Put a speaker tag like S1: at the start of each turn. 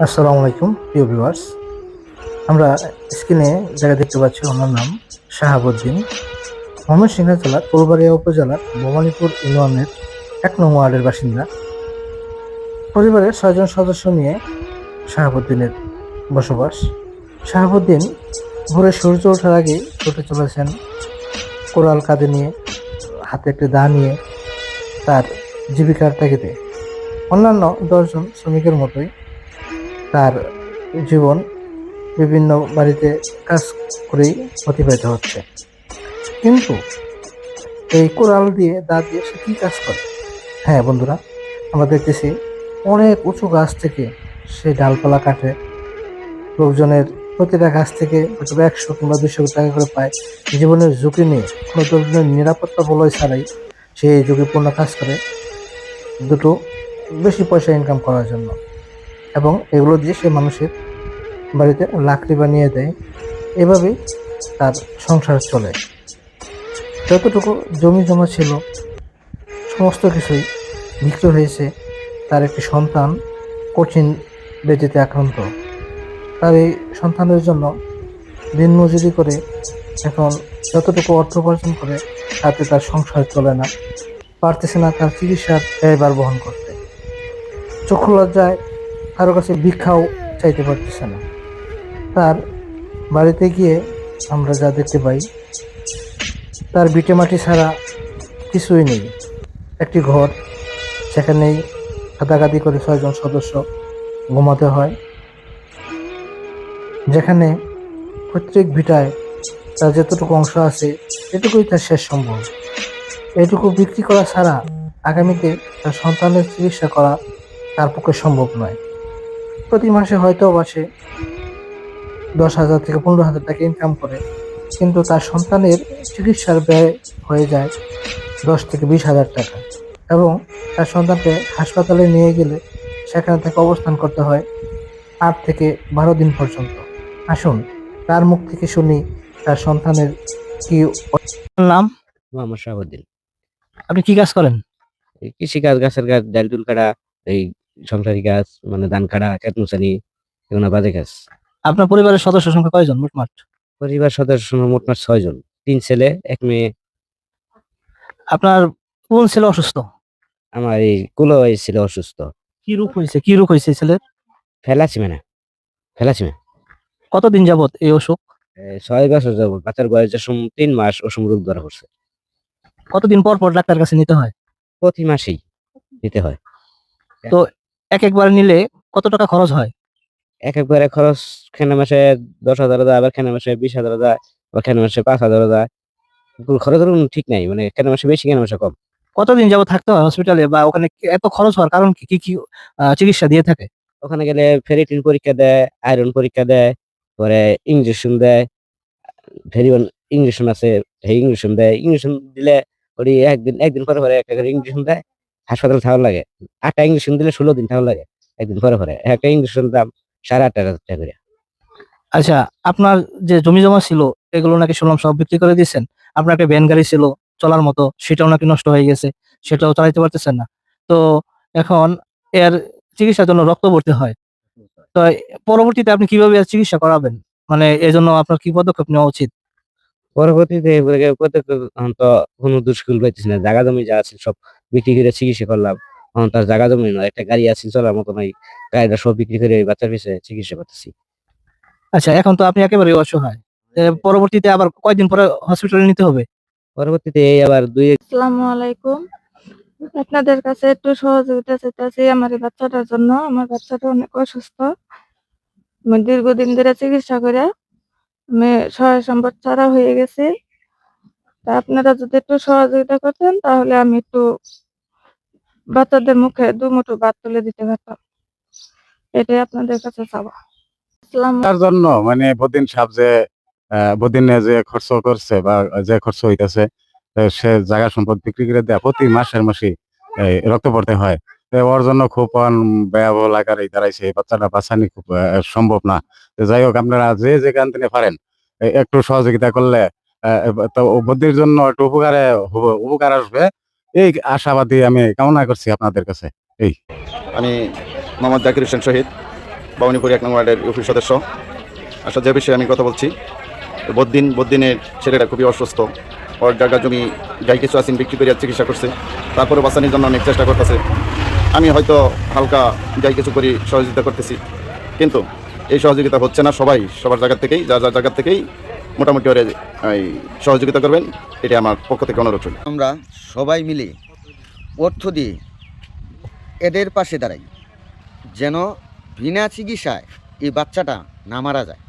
S1: আসসালামু আলাইকুম প্রিয় ভিউয়ার্স। আমরা স্ক্রিনে যারা দেখতে পাচ্ছি ওনার নাম শাহাবুদ্দিন। ময়মনসিংহ জেলার ফুলবাড়িয়া উপজেলার ভবানীপুর ইউনিয়নের ১ নং ওয়ার্ডের বাসিন্দা। পরিবারের ৬ জন সদস্য নিয়ে শাহাবুদ্দিনের বসবাস। শাহাবুদ্দিন ভোরে সূর্য ওঠার আগেই ছুটে চলেছেন কোরাল কাঁধে নিয়ে, হাতে একটি দা নিয়ে তার জীবিকার তাগিদে। অন্যান্য ১০ জন শ্রমিকের মতোই তার জীবন বিভিন্ন বাড়িতে কাজ করেই অতিবাহিত হচ্ছে। কিন্তু এই কোরাল দিয়ে দা দিয়ে সে কি কাজ করে? হ্যাঁ বন্ধুরা, আমরা দেখতেছি অনেক উঁচু গাছ থেকে সে ডালপালা কাটে। লোকজনের প্রতিটা গাছ থেকে হয়তো ১০০ কিংবা ২০০ টাকা করে পায়। জীবনের ঝুঁকি নিয়ে কোনো ধরনের নিরাপত্তা বলয় ছাড়াই সে এই ঝুঁকিপূর্ণ কাজ করে দুটো বেশি পয়সা ইনকাম করার জন্য, এবং এগুলো দিয়ে সে মানুষের বাড়িতে লাকড়ি বানিয়ে দেয়। এভাবেই তার সংসার চলে। যতটুকু জমি জমা ছিল সমস্ত কিছুই বিক্রি হয়েছে। তার একটি সন্তান কঠিন ব্যাধিতে আক্রান্ত। তার এই সন্তানের জন্য দিনমজুরি করে এখন যতটুকু অর্থ উপার্জন করে তাতে তার সংসার চলে না, পারতেছে না তার চিকিৎসার ব্যয়ভার বহন করতে। চক্ষু লজ্জায় কারো কাছে ভিক্ষাও চাইতে পারতেছে না। তার বাড়িতে গিয়ে আমরা যা দেখতে পাই, তার ভিটেমাটি ছাড়া কিছুই নেই। একটি ঘর, সেখানেই গাদাগাদি করে ৬ জন সদস্য ঘুমাতে হয়, যেখানে প্রত্যেক ভিটায় তার যতটুকু অংশ আছে এটুকুই তার শেষ সম্ভব। এটুকু বিক্রি করা ছাড়া আগামীতে তার সন্তানের চিকিৎসা করা তার পক্ষে সম্ভব নয়। প্রতি মাসে হয়তো বা সে ১০,০০০ থেকে ১৫,০০০ টাকা ইনকাম করে, কিন্তু তার সন্তানের চিকিৎসার ব্যয় হয়ে যায় ১০ থেকে ২০,০০০ টাকা, এবং তার সন্তানকে হাসপাতালে নিয়ে গেলে সেখানে তাকে অবস্থান করতে হয় ৮ থেকে ১২ দিন পর্যন্ত। আসুন তার মুখ থেকে শুনি তার সন্তানের কি নাম।
S2: মোহাম্মদ শাহাবুদ্দিন।
S1: আপনি কি কাজ করেন?
S2: এই কৃষিকাজ, গাছের কাজ, ডাল-ডুল কাটা, এই সংসারী কাজ মানে ধান কাটা, খেত মোছানি, এগুলো বাজে কাজ।
S1: আপনার পরিবারের সদস্য সংখ্যা কয়জন মোটমাট?
S2: পরিবার সদস্য মোটমাট ৬ জন। ৩ ছেলে, ১ মেয়ে।
S1: আপনার কোন ছেলে অসুস্থ?
S2: আমার এই কুলো ছিল অসুস্থ।
S1: কি রোগ হয়েছে? কি রোগ হয়েছে ছেলের?
S2: ফেলাসিমিয়া, ফেলাসিমিয়া।
S1: কতদিন যাবত এই অসুখ?
S2: ৬ বছর যাবৎ। বাচ্চার বয়স যখন ৩ মাস ওই সময় রোগ ধরা পড়ছে।
S1: কতদিন পর পর ডাক্তার কাছে নিতে হয়?
S2: প্রতি মাসেই দিতে হয়।
S1: তো একবার নিলে কত টাকা খরচ হয়?
S2: একবারে খরচ খেনে মাসে ১০,০০০ যায়, আবার খেনে মাসে ২০,০০০ যায়, আবার খেনে মাসে ৫,০০০ যায়। খরচের কোনো ঠিক নাই। মানে খেনে মাসে বেশি, খেনে মাসে কম।
S1: কতদিন যাবত থাকতে হয় হসপিটালে, বা ওখানে এত খরচ হওয়ার কারণ কি? কি চিকিৎসা দিয়ে থাকে?
S2: ওখানে গেলে ফেরিটিন পরীক্ষা দেয়, আয়রন পরীক্ষা দেয়, পরে ইনজেকশন দেয়, ভেরিয়ন ইনজেকশন আছে, সেই ইনজেকশন দেয়। ইনজেকশন দিলে ওই একদিন পরে পরে একটা করে ইনজেকশন দেয়। হাসপাতালে থাকা লাগে। ৮টা ইনজেকশন দিলে ১৬ দিন থাকা লাগে। একদিন পরে পরে। একটা ইনজেকশন দাম ৮,৫০০ টাকা করে।
S1: আচ্ছা, আপনার যে জমি জমা ছিল এগুলো নাকি শুনলাম সব বিক্রি করে দিয়েছেন। আপনার একটা ভ্যান গাড়ি ছিল চলার মতো, সেটাও নাকি নষ্ট হয়ে গেছে। সেটাও চালাইতে পারতেছেন না। তো এখন এর চিকিৎসার জন্য রক্ত ভর্তি হয়। তো পরবর্তীতে আপনি কিভাবে এর চিকিৎসা করাবেন? মানে এজন্য আপনার কি পদক্ষেপ নেওয়া উচিত?
S2: পরবর্তীতে প্রত্যেক এখন তো কোনো দুষ্কুল পাইতেছি না। জাগা জমি যা আছে সব বিক্রি করে চিকিৎসা করলাম। এখন তো আর জাগা জমি নাই। একটা গাড়ি আছে চলার মতো নাই। গাড়িটা সব বিক্রি করে এই বাচ্চার পিছে চিকিৎসা করতেছি।
S1: আচ্ছা, এখন তো আপনি একেবারেই অসহায়। পরবর্তীতে আবার কয়দিন পরে হসপিটালে নিতে হবে?
S2: পরবর্তীতে এই আবার ২
S3: আসসালামু আলাইকুম। আপনাদের কাছে একটু সহযোগিতা চাইতেছি আমার এই বাচ্চাটার জন্য। আমার বাচ্চাটা অনেক অসুস্থ। আমি দীর্ঘদিন ধরে চিকিৎসা করে আমি সহায় সম্পদ ছাড়া হয়ে গেছি। তা আপনারা যদি একটু সহযোগিতা করতেন তাহলে আমি একটু বাচ্চাদের মুখে ২ মুঠো ভাত তুলে দিতে পারতাম। এটাই আপনাদের কাছে চাওয়া।
S4: তার জন্য মানে বদিন সাহেব যে বদিনে যে খরচ করছে বা যে খরচ হইতেছে, সে জায়গা সম্পদ বিক্রি করে দেয় প্রতি মাসের মাসে রক্ত পড়তে হয়। তো ওর জন্য খুব ব্যয়বহুল আকারে দাঁড়াইছে। এই বাচ্চাটা বাঁচানি খুব সম্ভব না। তো যাই হোক, আপনারা যে যেখান থেকে পারেন একটু সহযোগিতা করলে তো বদির জন্য একটু উপকার আসবে, এই আশাবাদী আমি কামনা করছি আপনাদের কাছে। এই
S5: আমি মোহাম্মদ জাকির হোসেন শহীদ। ভবানীপুর 1 নং ওয়ার্ডের ইউপি সদস্য। আসলে যে বিষয়ে আমি কথা বলছি, বদ্দিনের ছেলেটা খুবই অসুস্থ। ওর জায়গা জমি যাই কিছু আছেন বিক্রি করে চিকিৎসা করছে, তারপরে বাঁচানোর জন্য অনেক চেষ্টা করতেছে। আমি হয়তো হালকা যাই কিছু করি সহযোগিতা করতেছি, কিন্তু এই সহযোগিতা হচ্ছে না। সবার জায়গা থেকেই যার জায়গা থেকেই মোটামুটি ওরে এই সহযোগিতা করবেন, এটা আমার পক্ষ থেকে অনুরোধ রইল।
S6: আমরা সবাই মিলে অর্থ দিয়ে এদের পাশে দাঁড়াই, যেন বিনা চিকিৎসায় এই বাচ্চাটা না মারা যায়।